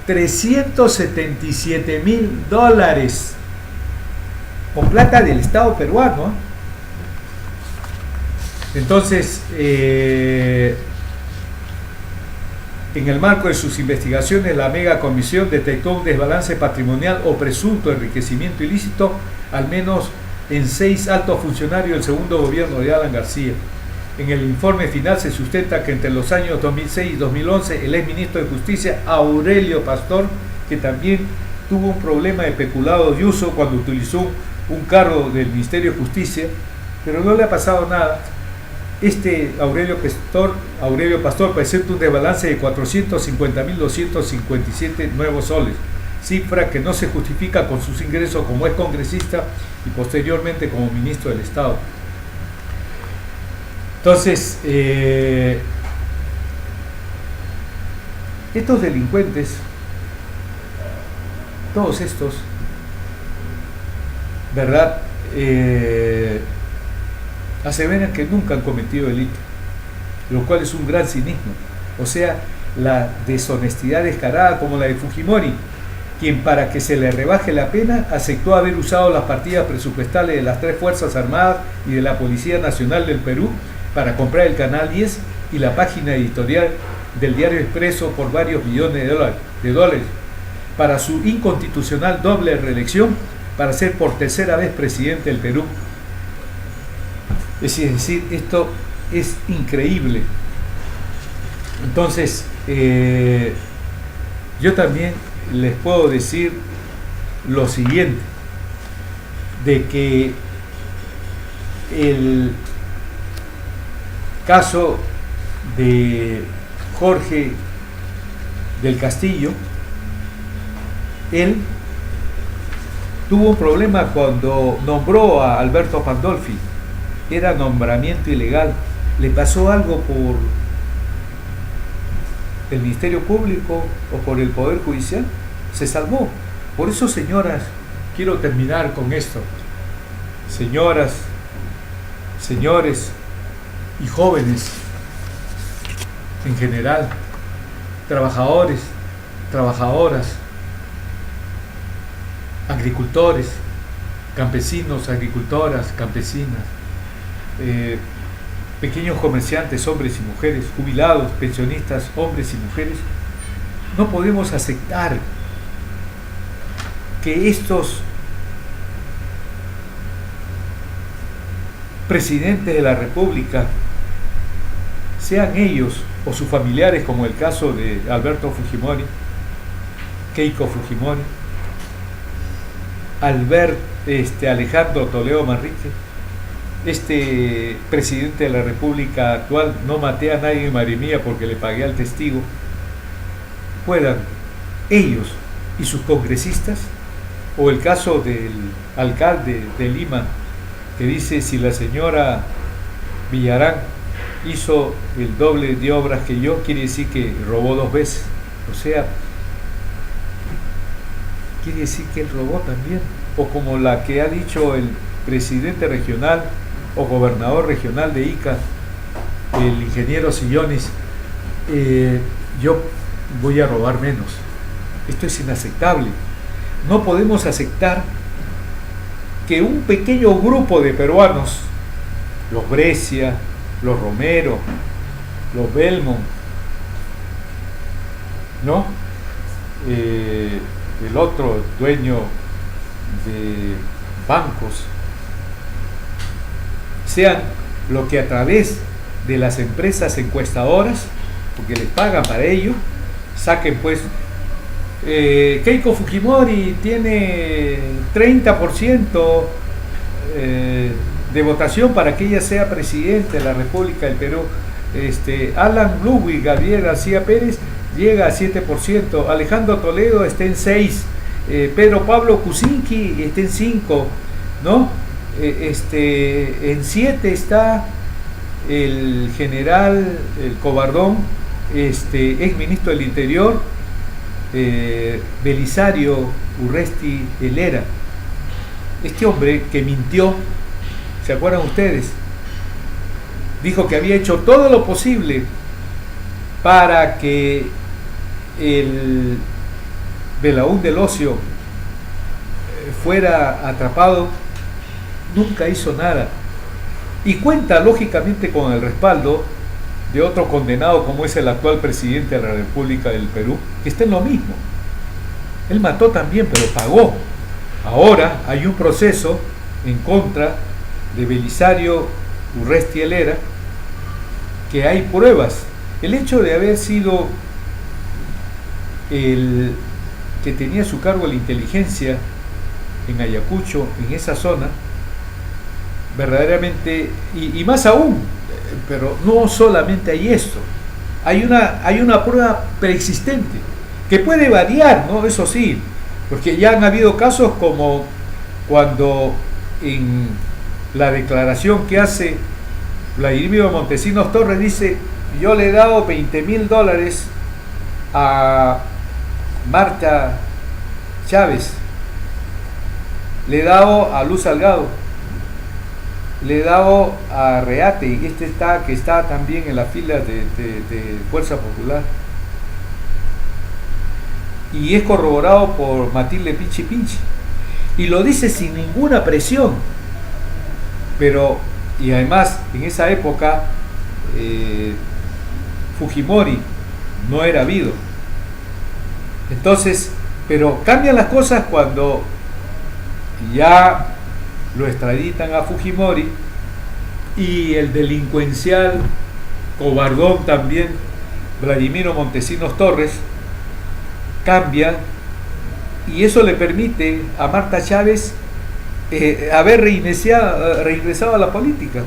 $377,000 con plata del Estado peruano. Entonces, en el marco de sus investigaciones, la mega comisión detectó un desbalance patrimonial o presunto enriquecimiento ilícito, al menos en 6 altos funcionarios del segundo gobierno de Alan García. En el informe final se sustenta que entre los años 2006 y 2011, el exministro de Justicia, Aurelio Pastor, que también tuvo un problema de peculado de uso cuando utilizó un cargo del Ministerio de Justicia, pero no le ha pasado nada. Aurelio Pastor presenta un desbalance de 450.257 nuevos soles, cifra que no se justifica con sus ingresos como ex congresista y posteriormente como ministro del Estado. Entonces, estos delincuentes, todos estos, ¿verdad? Aseveran que nunca han cometido delito, lo cual es un gran cinismo. O sea, la deshonestidad descarada como la de Fujimori, quien para que se le rebaje la pena aceptó haber usado las partidas presupuestales de las 3 Fuerzas Armadas y de la Policía Nacional del Perú para comprar el Canal 10 y la página editorial del Diario Expreso por varios millones de dólares, para su inconstitucional doble reelección, para ser por tercera vez presidente del Perú. Es decir, esto es increíble. Entonces, yo también les puedo decir lo siguiente, de que el caso de Jorge del Castillo, él tuvo un problema cuando nombró a Alberto Pandolfi. Era nombramiento ilegal. Le pasó algo por el Ministerio Público o por el Poder Judicial. Se salvó. Por eso, señoras, quiero terminar con esto. Señoras, señores y jóvenes en general, trabajadores, trabajadoras, agricultores, campesinos, agricultoras, campesinas, pequeños comerciantes, hombres y mujeres, jubilados, pensionistas, hombres y mujeres, no podemos aceptar que estos presidentes de la República sean ellos o sus familiares, como el caso de Alberto Fujimori, Keiko Fujimori, Alejandro Toledo Manrique, presidente de la República actual, no maté a nadie en Marimía porque le pagué al testigo, puedan ellos y sus congresistas, o el caso del alcalde de Lima, que dice: si la señora Villarán hizo el doble de obras que yo, quiere decir que robó 2 veces. O sea, quiere decir que él robó también. O como la que ha dicho el presidente regional o gobernador regional de Ica, el ingeniero Sillones, yo voy a robar menos. Esto es inaceptable. No podemos aceptar que un pequeño grupo de peruanos, los Brescia, los Romero, los Belmont, ¿no? El otro dueño de bancos, sean lo que a través de las empresas encuestadoras, porque les pagan para ello, saquen pues Keiko Fujimori tiene 30% de votación para que ella sea presidente de la República del Perú. Alan Ludwig Gabriel García Pérez llega a 7%, Alejandro Toledo está en 6%, Pedro Pablo Kuczynski está en 5%, ¿no? En 7 está el general, el Cobardón, ex ministro del Interior, Belisario Urresti Helera. Este hombre que mintió, ¿se acuerdan ustedes? Dijo que había hecho todo lo posible para que el Belaúnde del Ocio fuera atrapado. Nunca hizo nada. Y cuenta lógicamente con el respaldo de otro condenado como es el actual presidente de la República del Perú, que está en lo mismo. Él mató también, pero pagó. Ahora hay un proceso en contra de Belisario Urresti Helera, que hay pruebas. El hecho de haber sido el que tenía a su cargo la inteligencia en Ayacucho, en esa zona, verdaderamente, y más aún, pero no solamente hay esto, hay una prueba preexistente, que puede variar, ¿no? Eso sí, porque ya han habido casos como cuando en la declaración que hace Vladimiro Montesinos Torres dice: yo le he dado $20,000 a Marta Chávez, le he dado a Luz Salgado, le he dado a Reate, y que está también en la fila de Fuerza Popular, y es corroborado por Matilde Pinchi Pinchi, y lo dice sin ninguna presión. Pero, y además en esa época Fujimori no era habido. Entonces, pero cambian las cosas cuando ya lo extraditan a Fujimori, y el delincuencial cobardón también Vladimiro Montesinos Torres cambia, y eso le permite a Marta Chávez haber reingresado a la política.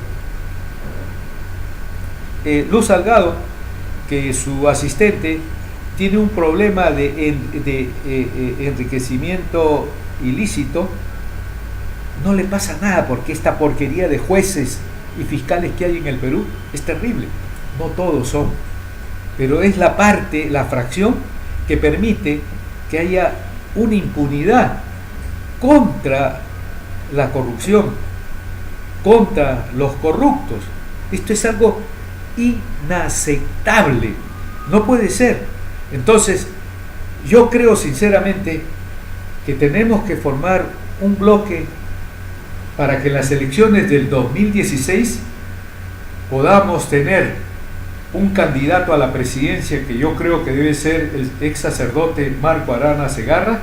Luz Salgado, que su asistente tiene un problema de enriquecimiento ilícito, no le pasa nada, porque esta porquería de jueces y fiscales que hay en el Perú es terrible. No todos son, pero es la parte, la fracción que permite que haya una impunidad contra la corrupción, contra los corruptos. Esto es algo inaceptable, no puede ser. Entonces, yo creo sinceramente que tenemos que formar un bloque para que en las elecciones del 2016 podamos tener un candidato a la presidencia, que yo creo que debe ser el ex sacerdote Marco Arana Segarra,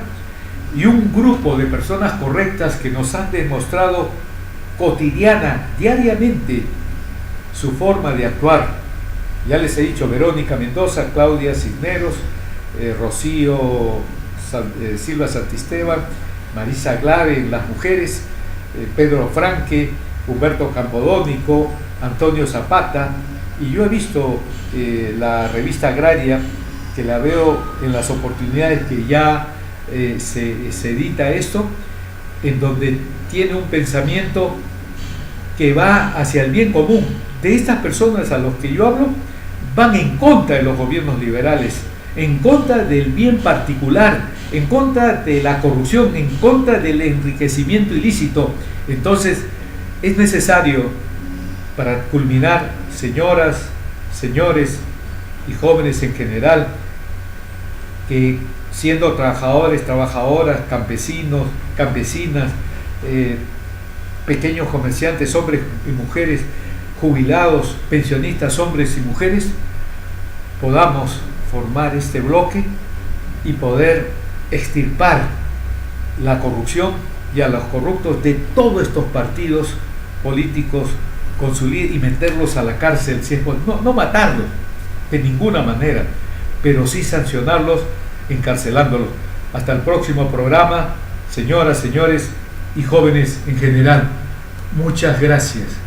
y un grupo de personas correctas que nos han demostrado diariamente su forma de actuar. Ya les he dicho: Verónica Mendoza, Claudia Cisneros, Rocío Silva Santisteban, Marisa Glave, las mujeres, Pedro Franque, Humberto Campodónico, Antonio Zapata, y yo he visto la revista Agraria, que la veo en las oportunidades que ya se edita esto, en donde tiene un pensamiento que va hacia el bien común. De estas personas a los que yo hablo, van en contra de los gobiernos liberales, en contra del bien particular, en contra de la corrupción, en contra del enriquecimiento ilícito. Entonces, es necesario, para culminar, señoras, señores y jóvenes en general, que siendo trabajadores, trabajadoras, campesinos, campesinas, pequeños comerciantes, hombres y mujeres, jubilados, pensionistas, hombres y mujeres, podamos formar este bloque y poder extirpar la corrupción y a los corruptos de todos estos partidos políticos con su líder, y meterlos a la cárcel, si es no matarlos de ninguna manera, pero sí sancionarlos encarcelándolos. Hasta el próximo programa, señoras, señores y jóvenes en general. Muchas gracias.